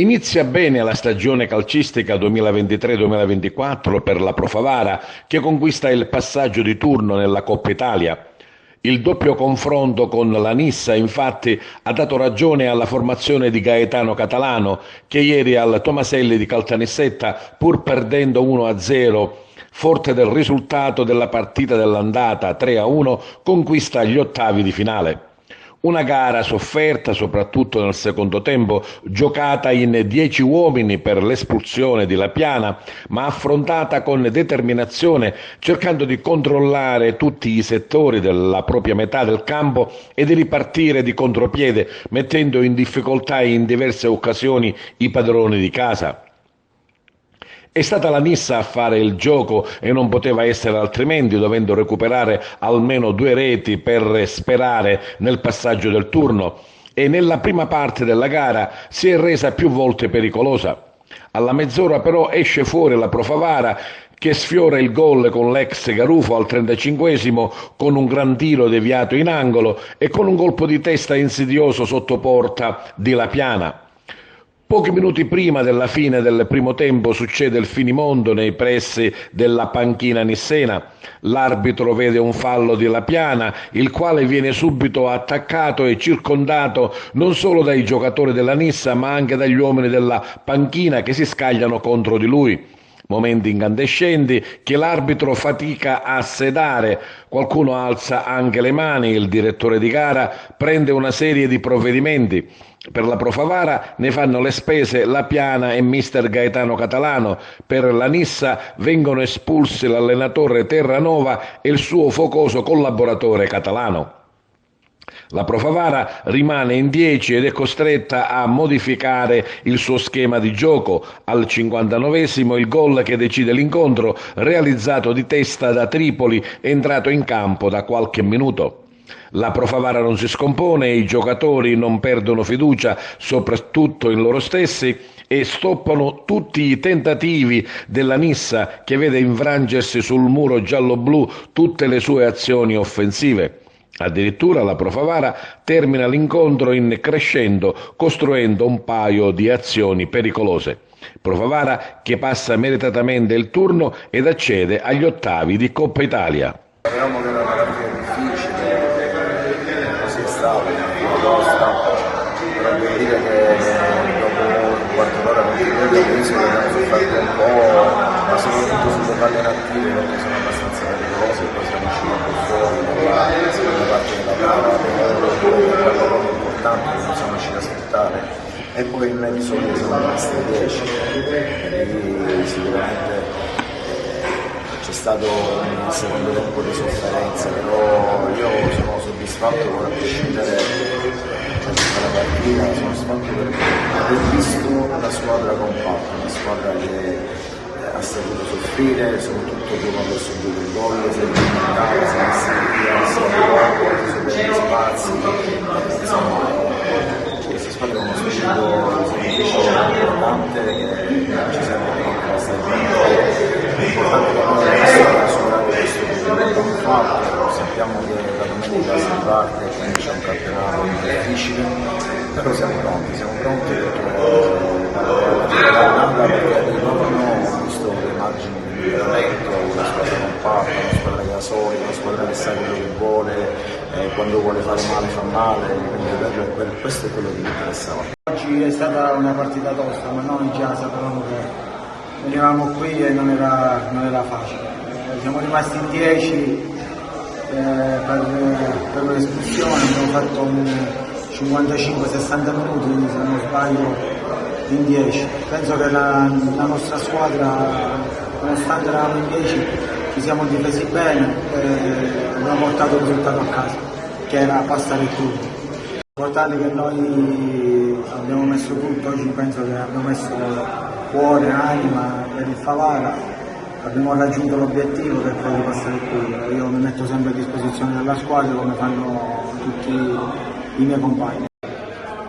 Inizia bene la stagione calcistica 2023-2024 per la Pro Favara, che conquista il passaggio di turno nella Coppa Italia. Il doppio confronto con la Nissa, infatti, ha dato ragione alla formazione di Gaetano Catalano, che ieri al Tomaselli di Caltanissetta, pur perdendo 1-0, forte del risultato della partita dell'andata 3-1, conquista gli ottavi di finale. Una gara sofferta soprattutto nel secondo tempo, giocata in 10 uomini per l'espulsione di Lapiana, ma affrontata con determinazione, cercando di controllare tutti i settori della propria metà del campo e di ripartire di contropiede, mettendo in difficoltà in diverse occasioni i padroni di casa. È stata la Nissa a fare il gioco e non poteva essere altrimenti, dovendo recuperare almeno 2 reti per sperare nel passaggio del turno, e nella prima parte della gara si è resa più volte pericolosa. Alla mezz'ora però esce fuori la Pro Favara, che sfiora il gol con l'ex Garufo al 35esimo con un gran tiro deviato in angolo e con un colpo di testa insidioso sotto porta di Lapiana. Pochi minuti prima della fine del primo tempo succede il finimondo nei pressi della panchina nissena. L'arbitro vede un fallo di Lapiana, il quale viene subito attaccato e circondato non solo dai giocatori della Nissa, ma anche dagli uomini della panchina che si scagliano contro di lui. Momenti incandescenti che l'arbitro fatica a sedare. Qualcuno alza anche le mani, il direttore di gara prende una serie di provvedimenti. Per la Pro Favara ne fanno le spese Lapiana e mister Gaetano Catalano. Per la Nissa vengono espulsi l'allenatore Terranova e il suo focoso collaboratore Catalano. La Pro Favara rimane in 10 ed è costretta a modificare il suo schema di gioco. Al 59esimo il gol che decide l'incontro, realizzato di testa da Tripoli, è entrato in campo da qualche minuto. La Pro Favara non si scompone, i giocatori non perdono fiducia, soprattutto in loro stessi, e stoppano tutti i tentativi della Nissa, che vede infrangersi sul muro giallo-blu tutte le sue azioni offensive. Addirittura la Pro Favara termina l'incontro in crescendo, costruendo un paio di azioni pericolose. Pro Favara che passa meritatamente il turno ed accede agli ottavi di Coppa Italia. Sapevamo che era una partita difficile, così è stato, però devo dire che dopo un quarto d'ora ho visto che abbiamo sofferto un po', ma soprattutto sulle palle inattive perché sono abbastanza pericolose e poi siamo usciti un po' fuori nella seconda parte della gara, abbiamo un importante che non siamo riusciti a aspettare, e poi in episodio siamo rimasti a 10, quindi sicuramente c'è stato un secondo tempo di sofferenza, però io sono soddisfatto a prescindere dalla partita, sono soddisfatto perché aver visto una squadra compatta, una squadra che ha saputo soffrire, soprattutto dopo aver subito il gol, si è diventata, si è messa via, si è arrivato, ha preso bene spazi, insomma questa squadra è uno spirito importante che ci serve per la stagione. È importante che noi possiamo superare questo problema che fatto, sappiamo che la domenica si riparte e quindi c'è un campionato difficile, però siamo pronti perché di giorno ho visto dei margini di miglioramento, una squadra compatta, una squadra che è solida, una squadra che sa quello che vuole, quando vuole fare male fa male, quindi questo è quello che mi interessava. Oggi è stata una partita tosta, ma noi già sapevamo che venivamo qui e non era facile. Siamo rimasti in 10 per l'espulsione, abbiamo fatto un 55-60 minuti, se non sbaglio, in 10. Penso che la nostra squadra, nonostante eravamo in 10, ci siamo difesi bene e abbiamo portato il risultato a casa, che era passare il turno. L'importante è che noi abbiamo messo tutto, oggi penso che abbiamo messo cuore, anima per il Favara, abbiamo raggiunto l'obiettivo che è quello di passare il turno. Io mi metto sempre a disposizione della squadra come fanno tutti i miei compagni.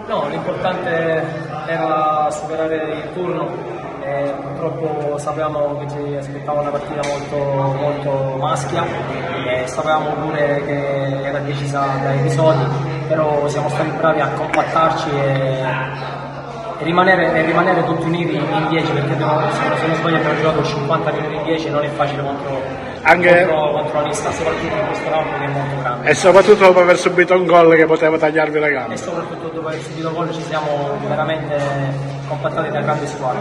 No, l'importante era superare il turno e purtroppo sapevamo che ci aspettava una partita molto maschia e sapevamo pure che era decisa da episodi, però siamo stati bravi a compattarci rimanere tutti uniti in 10, perché se non sbaglio abbiamo giocato 50 minuti in 10 e non è facile contro la lista, soprattutto in questo campo che è molto grande. E soprattutto dopo aver subito un gol che poteva tagliarvi la gamba. E soprattutto dopo aver subito gol ci siamo veramente compattati da grande squadra.